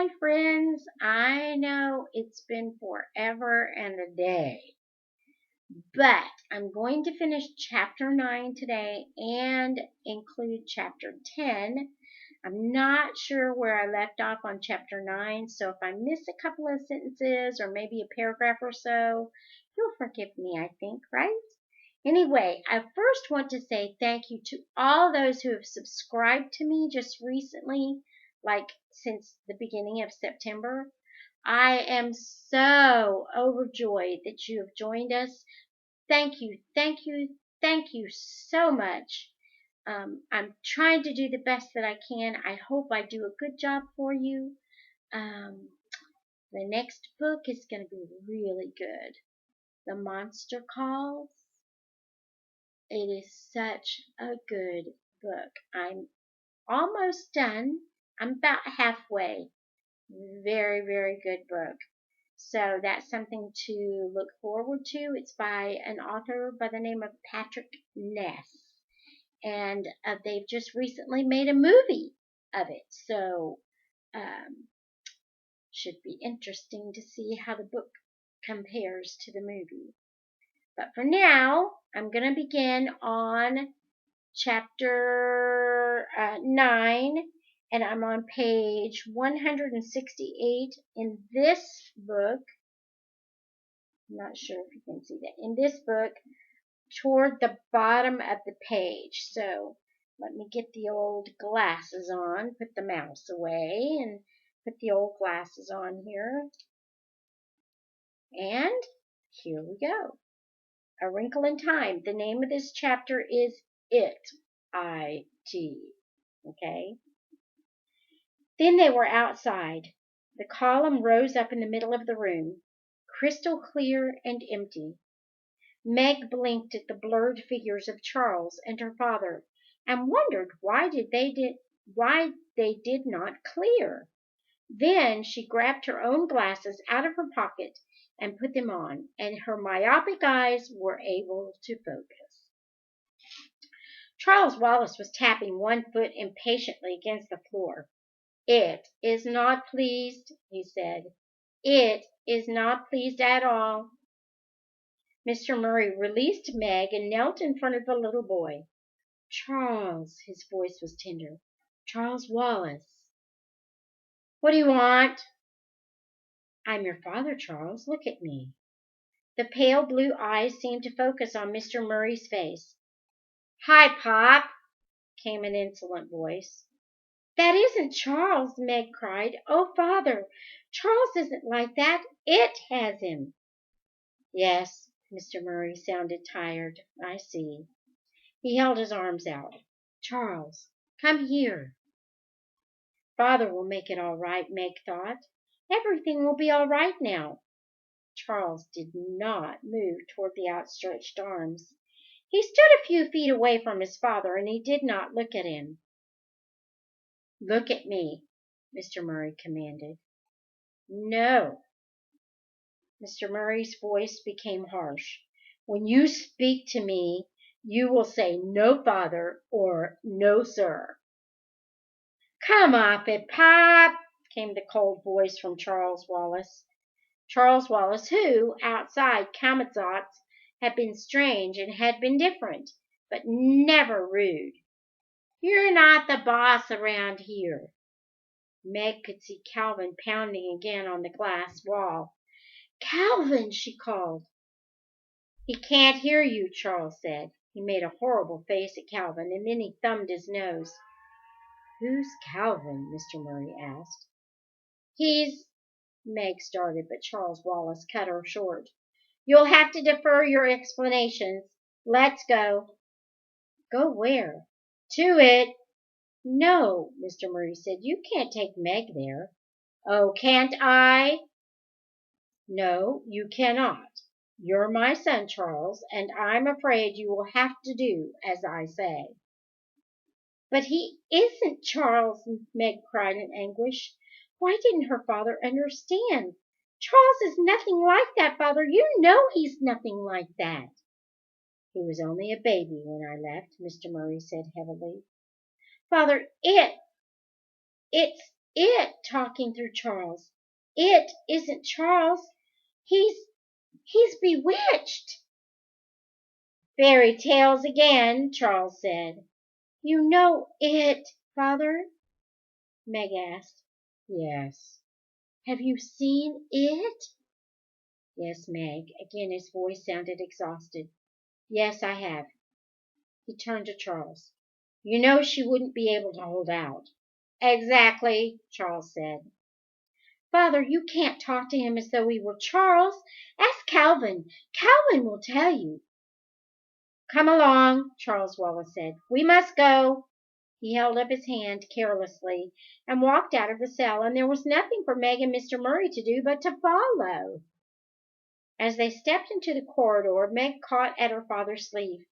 Hi, friends. I know it's been forever and a day, but I'm going to finish chapter 9 today and include chapter 10. I'm not sure where I left off on chapter 9, so if I miss a couple of sentences or maybe a paragraph or so, you'll forgive me, I think, right? Anyway, I first want to say thank you to all those who have subscribed to me just recently, like since the beginning of September. I am so overjoyed that you have joined us. Thank you, thank you, thank you so much. I'm trying to do the best that I can. I hope I do a good job for you. Um, the next book is going to be really good. The Monster Calls. It is such a good book. I'm almost done. I'm about halfway. Very, very good book. So that's something to look forward to. It's by an author by the name of Patrick Ness. And they've just recently made a movie of it. So should be interesting to see how the book compares to the movie. But for now, I'm going to begin on chapter 9, and I'm on page 168 in this book. I'm not sure if you can see that. In this book, toward the bottom of the page. So let me get the old glasses on, put the mouse away, and put the old glasses on here. And here we go. A Wrinkle in Time. The name of this chapter is It. I-T. Okay? Then they were outside. The column rose up in the middle of the room, crystal clear and empty. Meg blinked at the blurred figures of Charles and her father and wondered why they did not clear. Then she grabbed her own glasses out of her pocket and put them on, and her myopic eyes were able to focus. Charles Wallace was tapping one foot impatiently against the floor. "It is not pleased," he said. "It is not pleased at all." Mr. Murray released Meg and knelt in front of the little boy. "Charles," his voice was tender. "Charles Wallace." "What do you want?" "I'm your father, Charles. Look at me." The pale blue eyes seemed to focus on Mr. Murray's face. "Hi, Pop," came an insolent voice. "That isn't Charles," Meg cried. "Oh, Father, Charles isn't like that. It has him." "Yes," Mr. Murray sounded tired. "I see." He held his arms out. "Charles, come here." "Father will make it all right," Meg thought. "Everything will be all right now." Charles did not move toward the outstretched arms. He stood a few feet away from his father, and he did not look at him. "Look at me," Mr. Murray commanded. "No." Mr. Murray's voice became harsh. "When you speak to me, you will say no, Father, or no, sir." "Come off it, Pop," came the cold voice from Charles Wallace. Charles Wallace, who, outside Camazotz, had been strange and had been different, but never rude. "You're not the boss around here." Meg could see Calvin pounding again on the glass wall. "Calvin!" she called. "He can't hear you," Charles said. He made a horrible face at Calvin, and then he thumbed his nose. "Who's Calvin?" Mr. Murray asked. "He's—" Meg started, but Charles Wallace cut her short. "You'll have to defer your explanations. Let's go." "Go where?" "To it." "No," Mr. Murray said. "You can't take Meg there." "Oh, can't I?" "No, you cannot. You're my son, Charles, and I'm afraid you will have to do as I say." "But he isn't Charles," Meg cried in anguish. Why didn't her father understand? "Charles is nothing like that, Father. You know he's nothing like that." "He was only a baby when I left," Mr. Murray said heavily. "Father, it's it talking through Charles. It isn't Charles. He's bewitched. Fairy tales again, Charles said. You know it, Father? Meg asked. Yes. Have you seen it? Yes, Meg. Again his voice sounded exhausted. Yes, I have. He turned to Charles. You know she wouldn't be able to hold out. Exactly, Charles said. Father, you can't talk to him as though he were Charles. Ask Calvin. Calvin will tell you. Come along, Charles Wallace said. We must go. He held up his hand carelessly and walked out of the cell, and there was nothing for Meg and Mr. Murray to do but to follow. As they stepped into the corridor, Meg caught at her father's sleeve.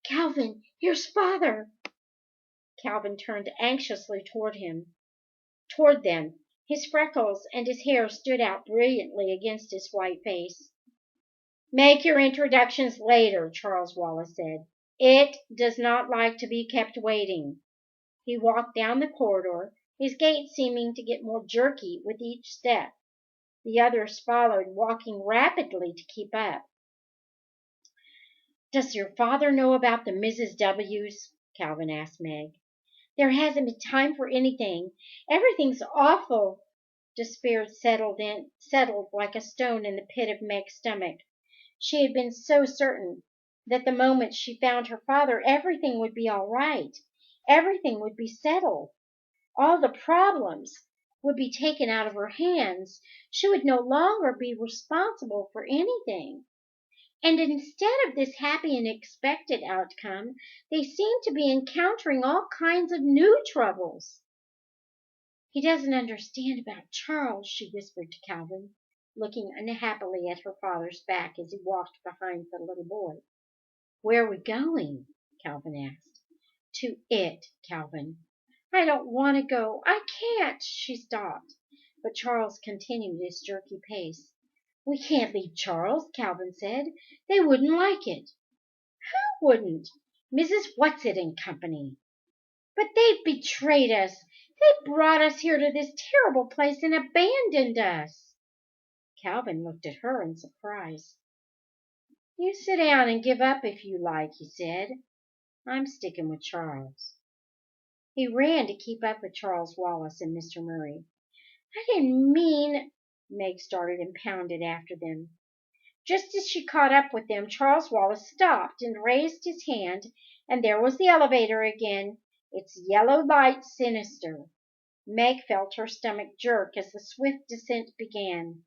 Calvin, here's Father. Calvin turned anxiously toward them. His freckles and his hair stood out brilliantly against his white face. Make your introductions later, Charles Wallace said. It does not like to be kept waiting. He walked down the corridor, his gait seeming to get more jerky with each step. The others followed, walking rapidly to keep up. Does your father know about the Mrs. W's? Calvin asked Meg. There hasn't been time for anything. Everything's awful. Despair settled like a stone in the pit of Meg's stomach. She had been so certain that the moment she found her father, everything would be all right. Everything would be settled. All the problems would be taken out of her hands. She would no longer be responsible for anything. And instead of this happy and expected outcome, they seemed to be encountering all kinds of new troubles. He doesn't understand about Charles, she whispered to Calvin, looking unhappily at her father's back as he walked behind the little boy. Where are we going? Calvin asked. To it, Calvin. I don't want to go. I can't. She stopped, but Charles continued his jerky pace. We can't leave Charles, Calvin said. They wouldn't like it. Who wouldn't? Mrs. Whatsit and Company. But they've betrayed us. They brought us here to this terrible place and abandoned us. Calvin looked at her in surprise. You sit down and give up if you like, he said. I'm sticking with Charles. He ran to keep up with Charles Wallace and Mr. Murray. I didn't mean, Meg started and pounded after them. Just as she caught up with them, Charles Wallace stopped and raised his hand, and there was the elevator again, its yellow light sinister. Meg felt her stomach jerk as the swift descent began.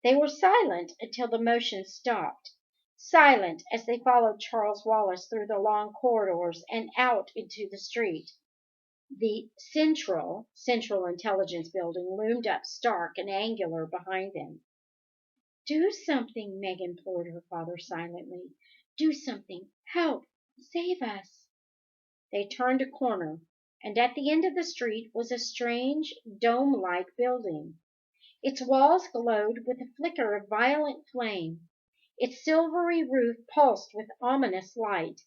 They were silent until the motion stopped, silent as they followed Charles Wallace through the long corridors and out into the street. The Central Intelligence Building loomed up stark and angular behind them. Do something, Meg implored her father silently. Do something. Help. Save us. They turned a corner, and at the end of the street was a strange, dome-like building. Its walls glowed with a flicker of violent flame. Its silvery roof pulsed with ominous light.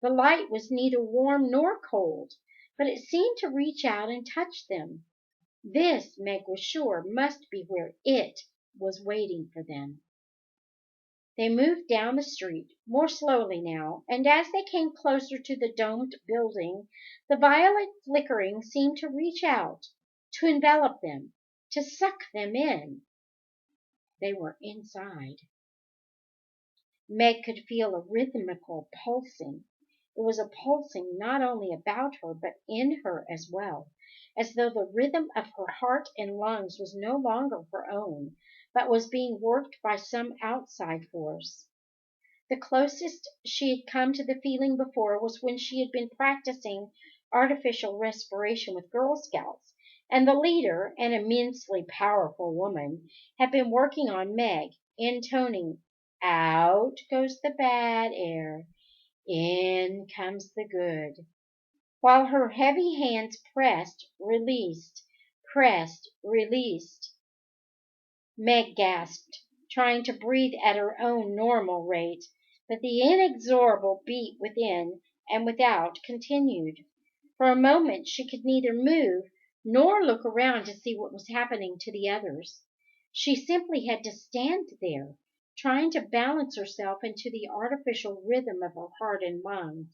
The light was neither warm nor cold, but it seemed to reach out and touch them. This, Meg was sure, must be where it was waiting for them. They moved down the street, more slowly now, and as they came closer to the domed building, the violet flickering seemed to reach out, to envelop them, to suck them in. They were inside. Meg could feel a rhythmical pulsing. It was a pulsing not only about her, but in her as well, as though the rhythm of her heart and lungs was no longer her own, but was being worked by some outside force. The closest she had come to the feeling before was when she had been practicing artificial respiration with Girl Scouts, and the leader, an immensely powerful woman, had been working on Meg, intoning, "Out goes the bad air, in comes the good," while her heavy hands pressed, released, pressed, released. Meg gasped, trying to breathe at her own normal rate, but the inexorable beat within and without continued. For a moment she could neither move nor look around to see what was happening to the others. She simply had to stand there, trying to balance herself into the artificial rhythm of her heart and lungs.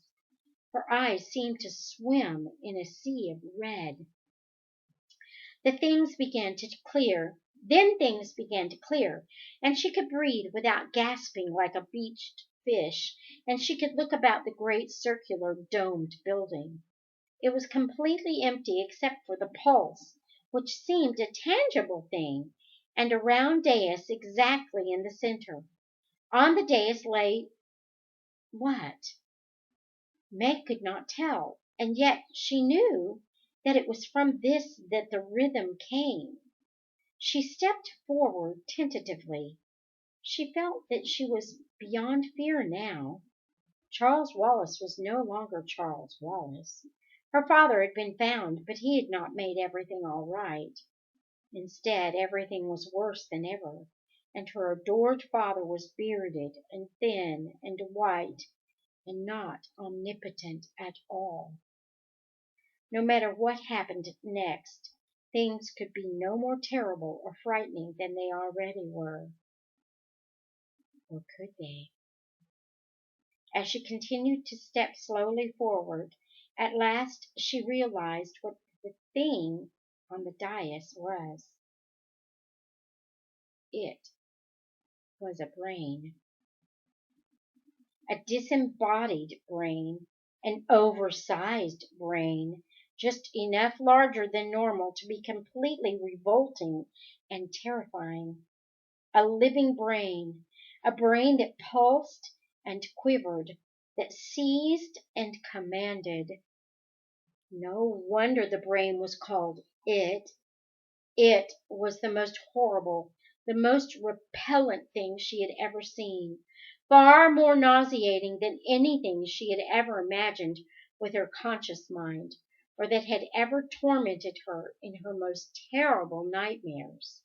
Her eyes seemed to swim in a sea of red. The things began to clear. Then things began to clear, and she could breathe without gasping like a beached fish, and she could look about the great circular domed building. It was completely empty except for the pulse, which seemed a tangible thing, and a round dais exactly in the center. On the dais lay what? Meg could not tell, and yet she knew that it was from this that the rhythm came. She stepped forward tentatively. She felt that she was beyond fear now. Charles Wallace was no longer Charles Wallace. Her father had been found, but he had not made everything all right. Instead, everything was worse than ever, and her adored father was bearded and thin and white and not omnipotent at all. No matter what happened next, things could be no more terrible or frightening than they already were. Or could they? As she continued to step slowly forward, at last she realized what the thing on the dais was. It was a brain. A disembodied brain, an oversized brain, just enough larger than normal to be completely revolting and terrifying. A living brain, a brain that pulsed and quivered, that seized and commanded. No wonder the brain was called It. It was the most horrible, the most repellent thing she had ever seen, far more nauseating than anything she had ever imagined with her conscious mind, or that had ever tormented her in her most terrible nightmares.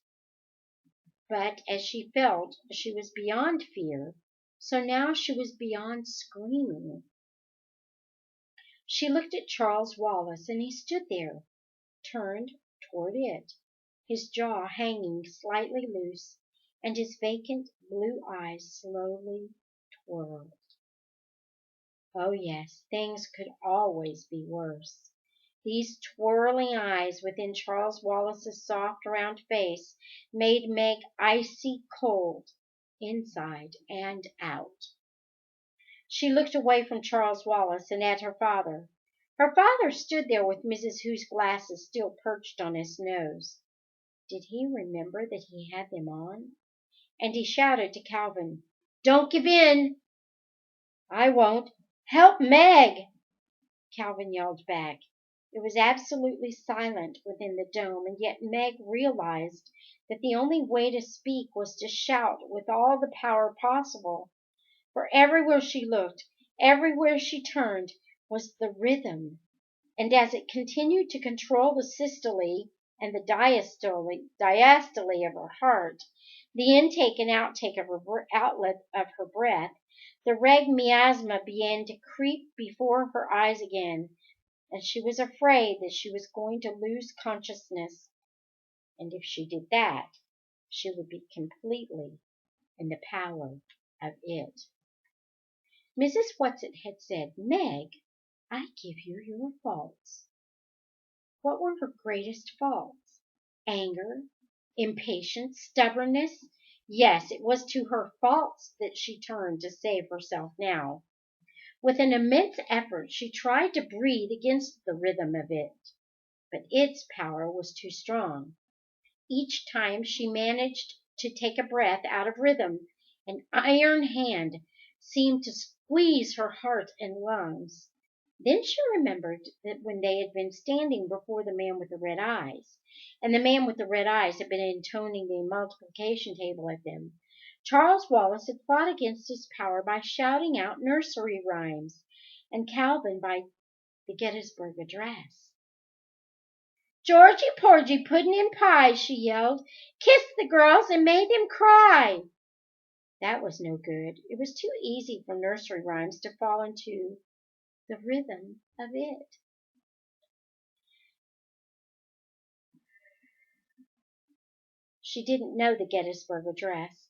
But as she felt she was beyond fear, so now she was beyond screaming. She looked at Charles Wallace, and he stood there, turned toward it, his jaw hanging slightly loose, and his vacant blue eyes slowly twirled. Oh, yes, things could always be worse. These twirling eyes within Charles Wallace's soft, round face made Meg icy cold, inside and out. She looked away from Charles Wallace and at her father. Her father stood there with Mrs. Hugh's glasses still perched on his nose. Did he remember that he had them on? And he shouted to Calvin, "Don't give in!" "I won't. Help Meg!" Calvin yelled back. It was absolutely silent within the dome, and yet Meg realized that the only way to speak was to shout with all the power possible. For everywhere she looked, everywhere she turned, was the rhythm, and as it continued to control the systole and the diastole of her heart, the intake and outtake of her outlet of her breath, the reg miasma began to creep before her eyes again, and she was afraid that she was going to lose consciousness, and if she did that, she would be completely in the power of it. Mrs. Whatsit had said, "Meg, I give you your faults." What were her greatest faults? Anger, impatience, stubbornness? Yes, it was to her faults that she turned to save herself now. With an immense effort she tried to breathe against the rhythm of it, but its power was too strong. Each time she managed to take a breath out of rhythm, an iron hand seemed to squeeze her heart and lungs. Then she remembered that when they had been standing before the man with the red eyes, and the man with the red eyes had been intoning the multiplication table at them, Charles Wallace had fought against his power by shouting out nursery rhymes, and Calvin by the Gettysburg Address. "Georgie Porgy Puddin' and Pie," she yelled, "kissed the girls and made them cry." That was no good. It was too easy for nursery rhymes to fall into the rhythm of it. She didn't know the Gettysburg Address.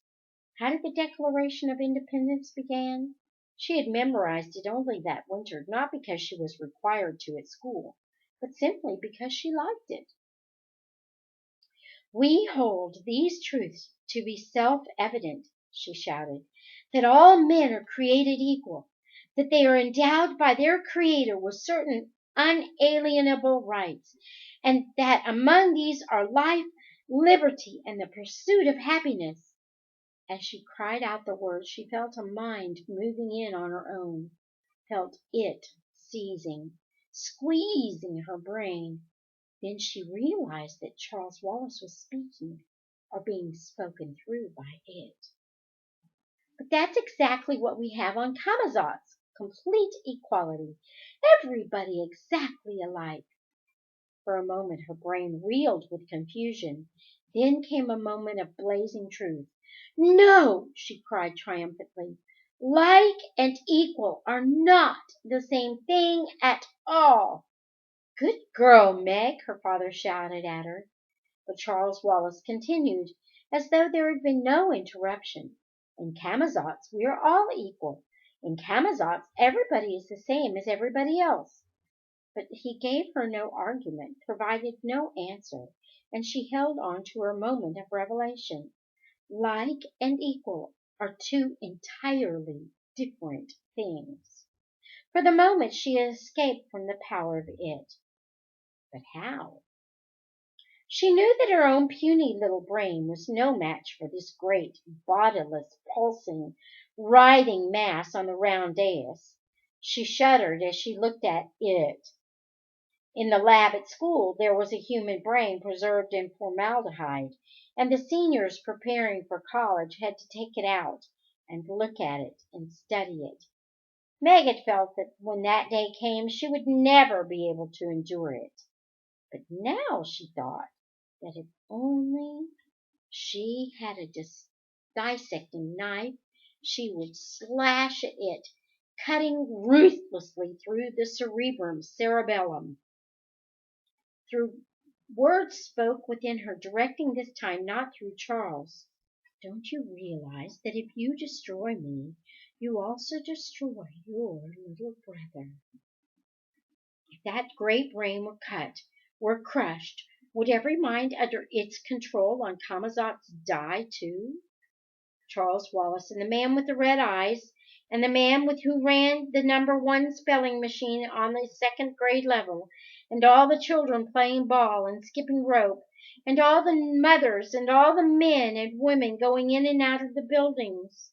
How did the Declaration of Independence begin? She had memorized it only that winter, not because she was required to at school, but simply because she liked it. "We hold these truths to be self-evident," she shouted, "that all men are created equal, that they are endowed by their Creator with certain unalienable rights, and that among these are life, liberty, and the pursuit of happiness." As she cried out the words, she felt a mind moving in on her own, felt it seizing, squeezing her brain. Then she realized that Charles Wallace was speaking, or being spoken through by it. But that's exactly what we have on Camazotz. Complete equality. Everybody exactly alike. For a moment her brain reeled with confusion. Then came a moment of blazing truth. "No!" she cried triumphantly. "Like and equal are not the same thing at all." "Good girl, Meg!" her father shouted at her. But Charles Wallace continued, as though there had been no interruption. "In Camazotz we are all equal. In Camazotz everybody is the same as everybody else." But he gave her no argument, provided no answer, and she held on to her moment of revelation. Like and equal are two entirely different things. For the moment she had escaped from the power of it. But how? She knew that her own puny little brain was no match for this great, bodiless, pulsing, writhing mass on the round dais. She shuddered as she looked at it. In the lab at school there was a human brain preserved in formaldehyde, and the seniors preparing for college had to take it out and look at it and study it. Meg had felt that when that day came she would never be able to endure it. But now she thought that if only she had a dissecting knife, she would slash at it, cutting ruthlessly through the cerebellum, through words spoke within her, directing this time not through Charles. "Don't you realize that if you destroy me, you also destroy your little brother?" If that great brain were cut, were crushed, would every mind under its control on Camazotz die too? Charles Wallace and the man with the red eyes, and the man who ran the #1 spelling machine on the second grade level, and all the children playing ball and skipping rope, and all the mothers and all the men and women going in and out of the buildings.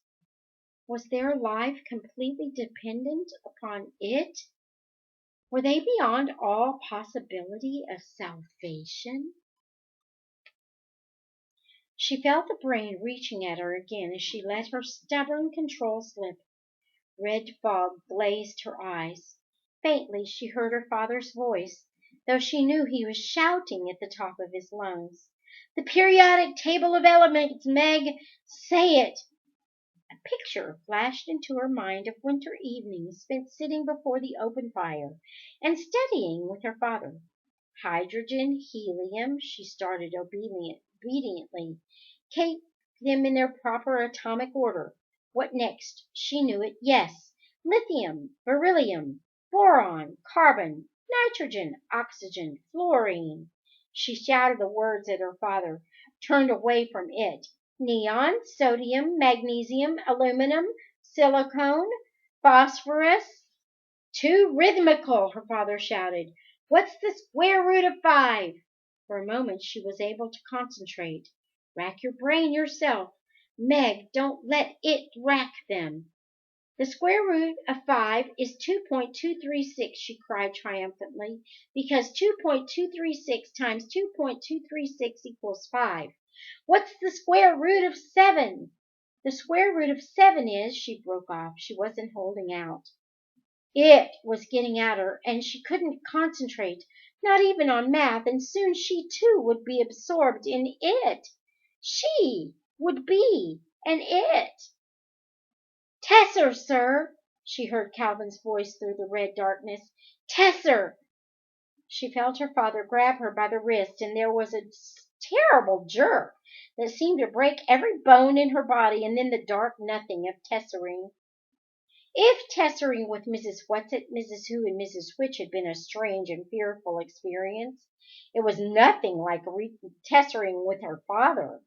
Was their life completely dependent upon it? Were they beyond all possibility of salvation? She felt the brain reaching at her again as she let her stubborn control slip. Red fog glazed her eyes. Faintly she heard her father's voice, though she knew he was shouting at the top of his lungs. "The periodic table of elements, Meg! Say it!" A picture flashed into her mind of winter evenings spent sitting before the open fire and studying with her father. Hydrogen, helium, she started obediently. Keep them in their proper atomic order. What next? She knew it. Yes. Lithium, beryllium, boron, carbon, nitrogen, oxygen, fluorine. She shouted the words at her father, turned away from it. Neon, sodium, magnesium, aluminum, silicone, phosphorus. "Too rhythmical," her father shouted. "What's the square root of 5?" For a moment she was able to concentrate. "Rack your brain yourself. Meg, don't let it rack them." "The square root of 5 is 2.236, she cried triumphantly, "because 2.236 times 2.236 equals 5. What's the square root of 7? "The square root of 7 is—" She broke off. She wasn't holding out. It was getting at her, and she couldn't concentrate, not even on math, and soon she too would be absorbed in it. She would be an it. "Tesser, sir!" she heard Calvin's voice through the red darkness. "Tesser!" She felt her father grab her by the wrist, and there was a terrible jerk that seemed to break every bone in her body, and then the dark nothing of Tessering. If tessering with Mrs. Whatsit, Mrs. Who, and Mrs. Which had been a strange and fearful experience, it was nothing like tessering with her father.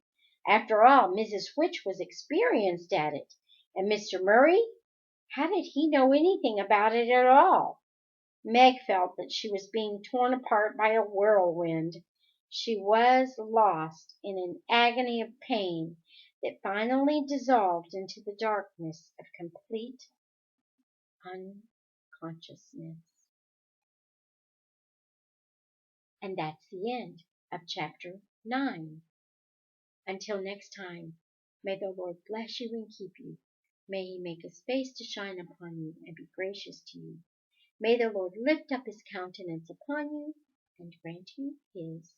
After all, Mrs. Which was experienced at it, and Mr. Murray, how did he know anything about it at all? Meg felt that she was being torn apart by a whirlwind. She was lost in an agony of pain that finally dissolved into the darkness of complete unconsciousness. And that's the end of chapter 9. Until next time, may the Lord bless you and keep you. May he make his face to shine upon you and be gracious to you. May the Lord lift up his countenance upon you and grant you his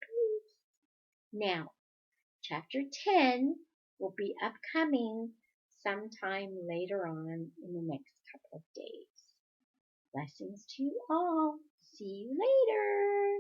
peace. Now, chapter 10 will be upcoming sometime later on in the next couple of days. Blessings to you all. See you later.